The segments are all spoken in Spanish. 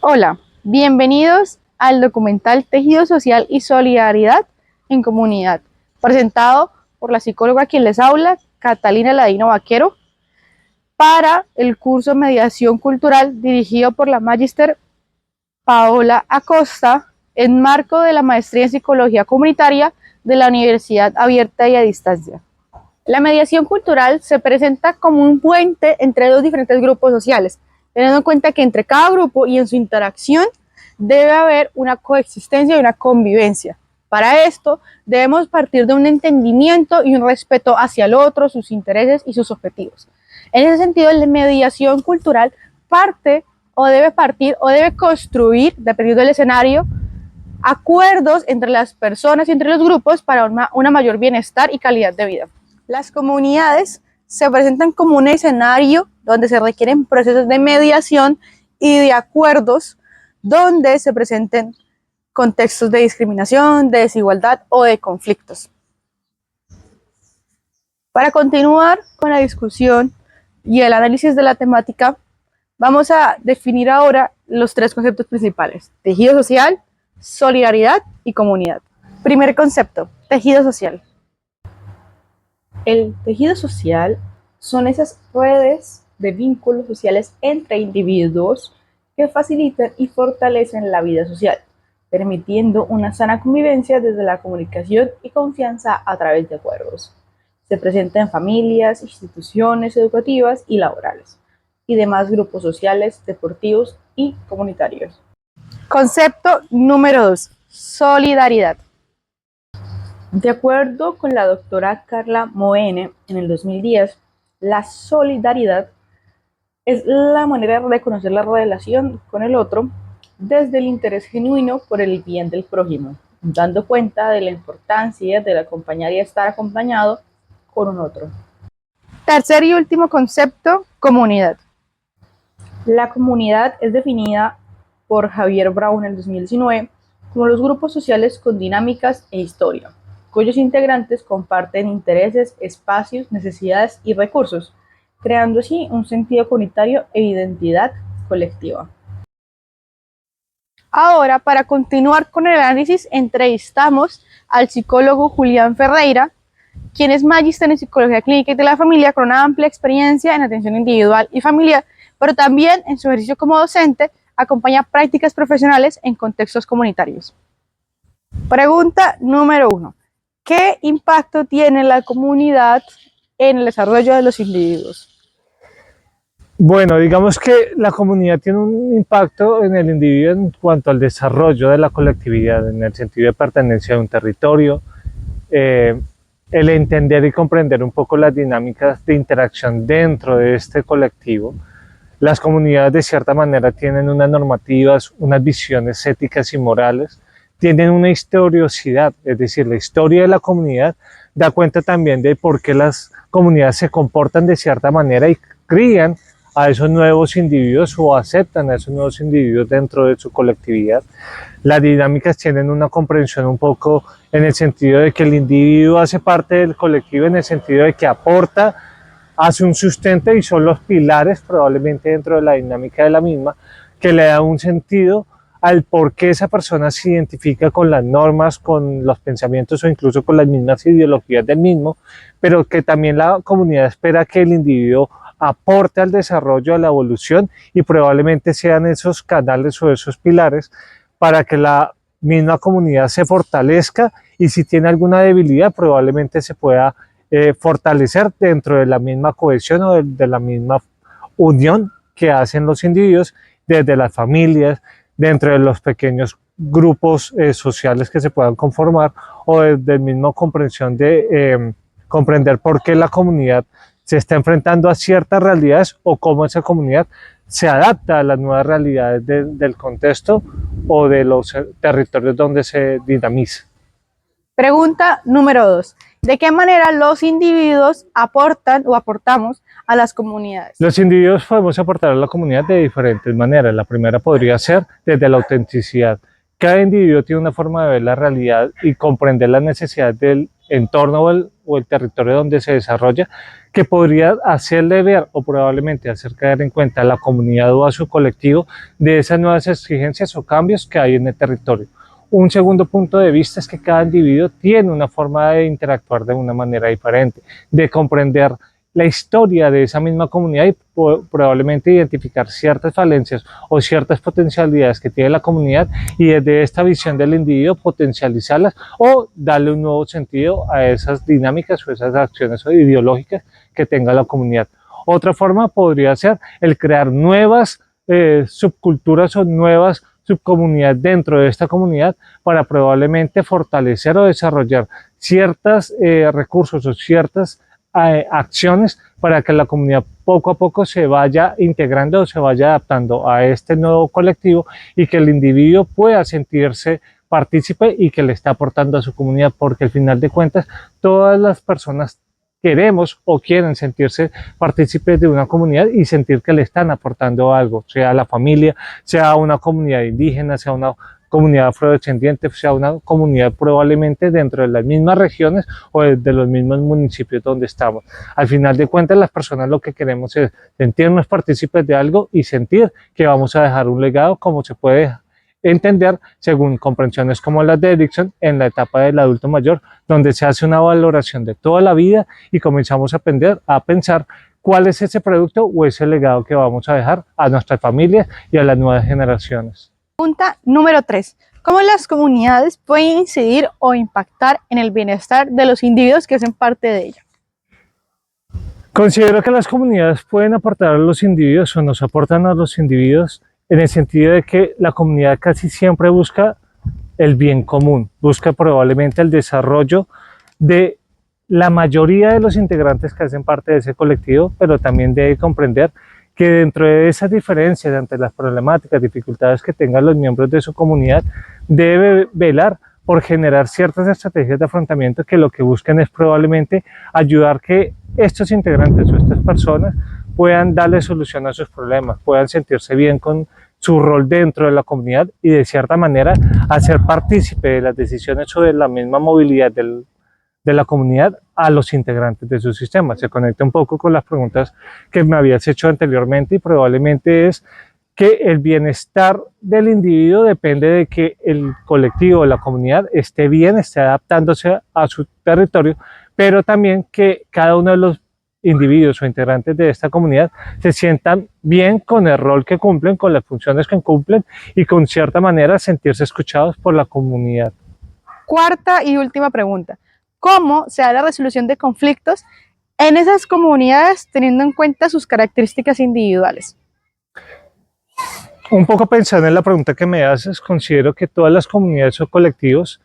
Hola, bienvenidos al documental Tejido Social y Solidaridad en Comunidad, presentado por la psicóloga quien les habla, Catalina Ladino Vaquero, para el curso Mediación Cultural dirigido por la Magíster Paola Acosta, en marco de la Maestría en Psicología Comunitaria de la Universidad Abierta y a Distancia. La mediación cultural se presenta como un puente entre dos diferentes grupos sociales, teniendo en cuenta que entre cada grupo y en su interacción debe haber una coexistencia y una convivencia. Para esto debemos partir de un entendimiento y un respeto hacia el otro, sus intereses y sus objetivos. En ese sentido, la mediación cultural parte o debe partir o debe construir, dependiendo del escenario, acuerdos entre las personas y entre los grupos para una mayor bienestar y calidad de vida. Las comunidades se presentan como un escenario donde se requieren procesos de mediación y de acuerdos donde se presenten contextos de discriminación, de desigualdad o de conflictos. Para continuar con la discusión y el análisis de la temática, vamos a definir ahora los tres conceptos principales: tejido social, solidaridad y comunidad. Primer concepto, tejido social. El tejido social son esas redes de vínculos sociales entre individuos que facilitan y fortalecen la vida social, permitiendo una sana convivencia desde la comunicación y confianza a través de acuerdos. Se presenta en familias, instituciones educativas y laborales, y demás grupos sociales, deportivos y comunitarios. Concepto número 2, solidaridad. De acuerdo con la doctora Carla Moene, en el 2010, la solidaridad es la manera de reconocer la relación con el otro desde el interés genuino por el bien del prójimo, dando cuenta de la importancia de acompañar y estar acompañado con un otro. Tercer y último concepto, comunidad. La comunidad es definida por Javier Brown en el 2019 como los grupos sociales con dinámicas e historia, cuyos integrantes comparten intereses, espacios, necesidades y recursos, creando así un sentido comunitario e identidad colectiva. Ahora, para continuar con el análisis, entrevistamos al psicólogo Julián Ferreira, quien es magíster en Psicología Clínica y de la Familia con una amplia experiencia en atención individual y familiar, pero también en su ejercicio como docente acompaña prácticas profesionales en contextos comunitarios. Pregunta número 1. ¿Qué impacto tiene la comunidad en el desarrollo de los individuos? Bueno, digamos que la comunidad tiene un impacto en el individuo en cuanto al desarrollo de la colectividad, en el sentido de pertenencia a un territorio, el entender y comprender un poco las dinámicas de interacción dentro de este colectivo. Las comunidades de cierta manera tienen unas normativas, unas visiones éticas y morales, tienen una historiosidad, es decir, la historia de la comunidad da cuenta también de por qué las comunidades se comportan de cierta manera y crían a esos nuevos individuos o aceptan a esos nuevos individuos dentro de su colectividad. Las dinámicas tienen una comprensión un poco en el sentido de que el individuo hace parte del colectivo, en el sentido de que aporta, hace un sustento y son los pilares probablemente dentro de la dinámica de la misma que le da un sentido al por qué esa persona se identifica con las normas, con los pensamientos o incluso con las mismas ideologías del mismo, pero que también la comunidad espera que el individuo aporte al desarrollo, a la evolución, y probablemente sean esos canales o esos pilares para que la misma comunidad se fortalezca, y si tiene alguna debilidad probablemente se pueda fortalecer dentro de la misma cohesión o de la misma unión que hacen los individuos desde las familias, dentro de los pequeños grupos sociales que se puedan conformar, o desde la misma comprensión de comprender por qué la comunidad se está enfrentando a ciertas realidades o cómo esa comunidad se adapta a las nuevas realidades del contexto o de los territorios donde se dinamiza. Pregunta número 2. ¿De qué manera los individuos aportan o aportamos a las comunidades? Los individuos podemos aportar a la comunidad de diferentes maneras. La primera podría ser desde la autenticidad. Cada individuo tiene una forma de ver la realidad y comprender las necesidades del entorno o el territorio donde se desarrolla, que podría hacerle ver o probablemente hacer caer en cuenta a la comunidad o a su colectivo de esas nuevas exigencias o cambios que hay en el territorio. Un segundo punto de vista es que cada individuo tiene una forma de interactuar de una manera diferente, de comprender la historia de esa misma comunidad y probablemente identificar ciertas falencias o ciertas potencialidades que tiene la comunidad y desde esta visión del individuo potencializarlas o darle un nuevo sentido a esas dinámicas o esas acciones ideológicas que tenga la comunidad. Otra forma podría ser el crear nuevas subculturas o nuevas subcomunidades dentro de esta comunidad para probablemente fortalecer o desarrollar ciertos recursos o ciertas acciones para que la comunidad poco a poco se vaya integrando o se vaya adaptando a este nuevo colectivo y que el individuo pueda sentirse partícipe y que le está aportando a su comunidad, porque al final de cuentas todas las personas queremos o quieren sentirse partícipes de una comunidad y sentir que le están aportando algo, sea la familia, sea una comunidad indígena, sea una comunidad afrodescendiente, sea una comunidad probablemente dentro de las mismas regiones o de los mismos municipios donde estamos. Al final de cuentas, las personas lo que queremos es sentirnos partícipes de algo y sentir que vamos a dejar un legado, como se puede entender según comprensiones como las de Erickson en la etapa del adulto mayor, donde se hace una valoración de toda la vida y comenzamos a aprender a pensar cuál es ese producto o ese legado que vamos a dejar a nuestras familias y a las nuevas generaciones. Pregunta número 3. ¿Cómo las comunidades pueden incidir o impactar en el bienestar de los individuos que hacen parte de ella? Considero que las comunidades pueden aportar a los individuos o nos aportan a los individuos en el sentido de que la comunidad casi siempre busca el bien común, busca probablemente el desarrollo de la mayoría de los integrantes que hacen parte de ese colectivo, pero también debe comprender que dentro de esas diferencias, ante las problemáticas, dificultades que tengan los miembros de su comunidad, debe velar por generar ciertas estrategias de afrontamiento que lo que busquen es probablemente ayudar que estos integrantes o estas personas puedan darle solución a sus problemas, puedan sentirse bien con su rol dentro de la comunidad y de cierta manera hacer partícipe de las decisiones sobre la misma movilidad de la comunidad a los integrantes de su sistema. Se conecta un poco con las preguntas que me habías hecho anteriormente y probablemente es que el bienestar del individuo depende de que el colectivo o la comunidad esté bien, esté adaptándose a su territorio, pero también que cada uno de los individuos o integrantes de esta comunidad se sientan bien con el rol que cumplen, con las funciones que cumplen y con cierta manera sentirse escuchados por la comunidad. Cuarta y última pregunta. ¿Cómo se da la resolución de conflictos en esas comunidades teniendo en cuenta sus características individuales? Un poco pensando en la pregunta que me haces, considero que todas las comunidades o colectivos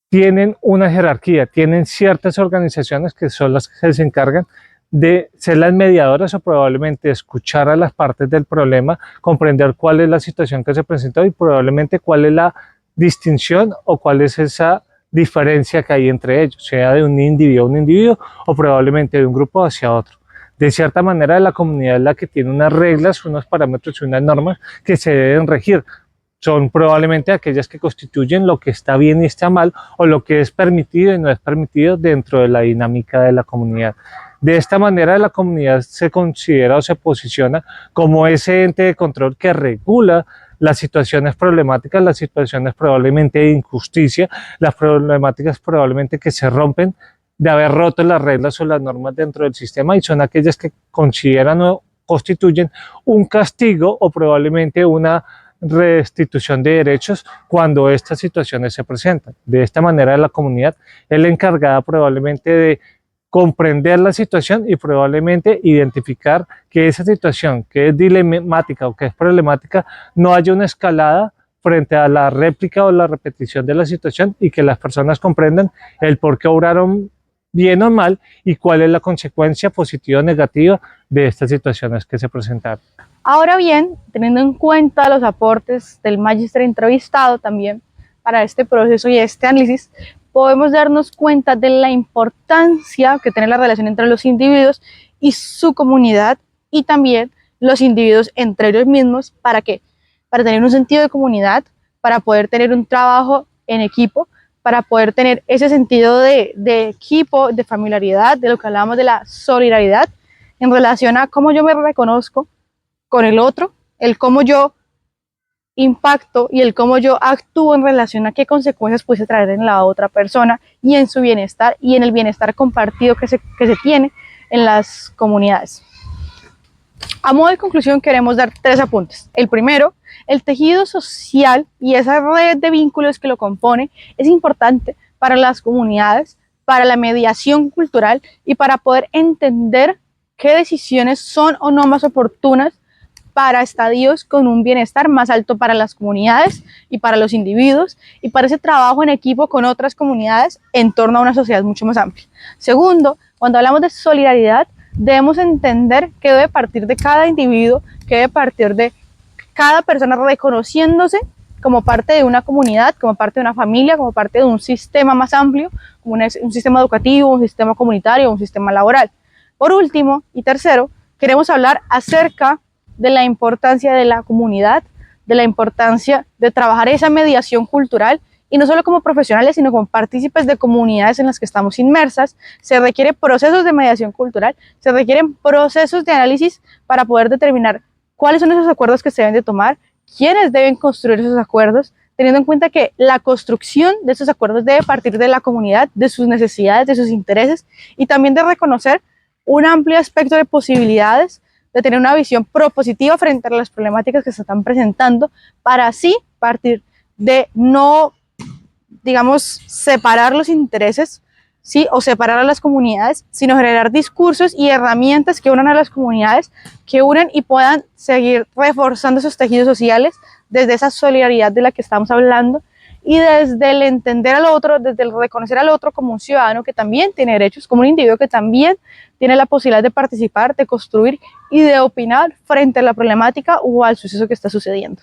tienen una jerarquía, tienen ciertas organizaciones que son las que se encargan de ser las mediadoras o probablemente escuchar a las partes del problema, comprender cuál es la situación que se presentó y probablemente cuál es la distinción o cuál es esa diferencia que hay entre ellos, sea de un individuo a un individuo o probablemente de un grupo hacia otro. De cierta manera, la comunidad es la que tiene unas reglas, unos parámetros y unas normas que se deben regir. Son probablemente aquellas que constituyen lo que está bien y está mal o lo que es permitido y no es permitido dentro de la dinámica de la comunidad. De esta manera la comunidad se considera o se posiciona como ese ente de control que regula las situaciones problemáticas, las situaciones probablemente de injusticia, las problemáticas probablemente que se rompen de haber roto las reglas o las normas dentro del sistema y son aquellas que consideran o constituyen un castigo o probablemente una restitución de derechos cuando estas situaciones se presentan. De esta manera la comunidad es la encargada probablemente de comprender la situación y probablemente identificar que esa situación que es dilemática o que es problemática no haya una escalada frente a la réplica o la repetición de la situación y que las personas comprendan el por qué obraron bien o mal y cuál es la consecuencia positiva o negativa de estas situaciones que se presentaron. Ahora bien, teniendo en cuenta los aportes del magíster entrevistado también para este proceso y este análisis, podemos darnos cuenta de la importancia que tiene la relación entre los individuos y su comunidad y también los individuos entre ellos mismos. ¿Para qué? Para tener un sentido de comunidad, para poder tener un trabajo en equipo, para poder tener ese sentido de equipo, de familiaridad, de lo que hablábamos de la solidaridad, en relación a cómo yo me reconozco con el otro, el cómo yo impacto y el cómo yo actúo en relación a qué consecuencias puede traer en la otra persona y en su bienestar y en el bienestar compartido que se tiene en las comunidades. A modo de conclusión queremos dar 3 apuntes. El primero, el tejido social y esa red de vínculos que lo compone es importante para las comunidades, para la mediación cultural y para poder entender qué decisiones son o no más oportunas para estadios con un bienestar más alto para las comunidades y para los individuos y para ese trabajo en equipo con otras comunidades en torno a una sociedad mucho más amplia. Segundo, cuando hablamos de solidaridad, debemos entender que debe partir de cada individuo, que debe partir de cada persona reconociéndose como parte de una comunidad, como parte de una familia, como parte de un sistema más amplio, como un sistema educativo, un sistema comunitario, un sistema laboral. Por último y tercero, queremos hablar acerca de la importancia de la comunidad, de la importancia de trabajar esa mediación cultural y no solo como profesionales, sino como partícipes de comunidades en las que estamos inmersas. Se requieren procesos de mediación cultural, se requieren procesos de análisis para poder determinar cuáles son esos acuerdos que se deben de tomar, quiénes deben construir esos acuerdos, teniendo en cuenta que la construcción de esos acuerdos debe partir de la comunidad, de sus necesidades, de sus intereses y también de reconocer un amplio espectro de posibilidades, de tener una visión propositiva frente a las problemáticas que se están presentando, para así partir de no, digamos, separar los intereses, ¿sí? O separar a las comunidades, sino generar discursos y herramientas que unan a las comunidades, que unan y puedan seguir reforzando esos tejidos sociales desde esa solidaridad de la que estamos hablando y desde el entender al otro, desde el reconocer al otro como un ciudadano que también tiene derechos, como un individuo que también tiene la posibilidad de participar, de construir y de opinar frente a la problemática o al suceso que está sucediendo.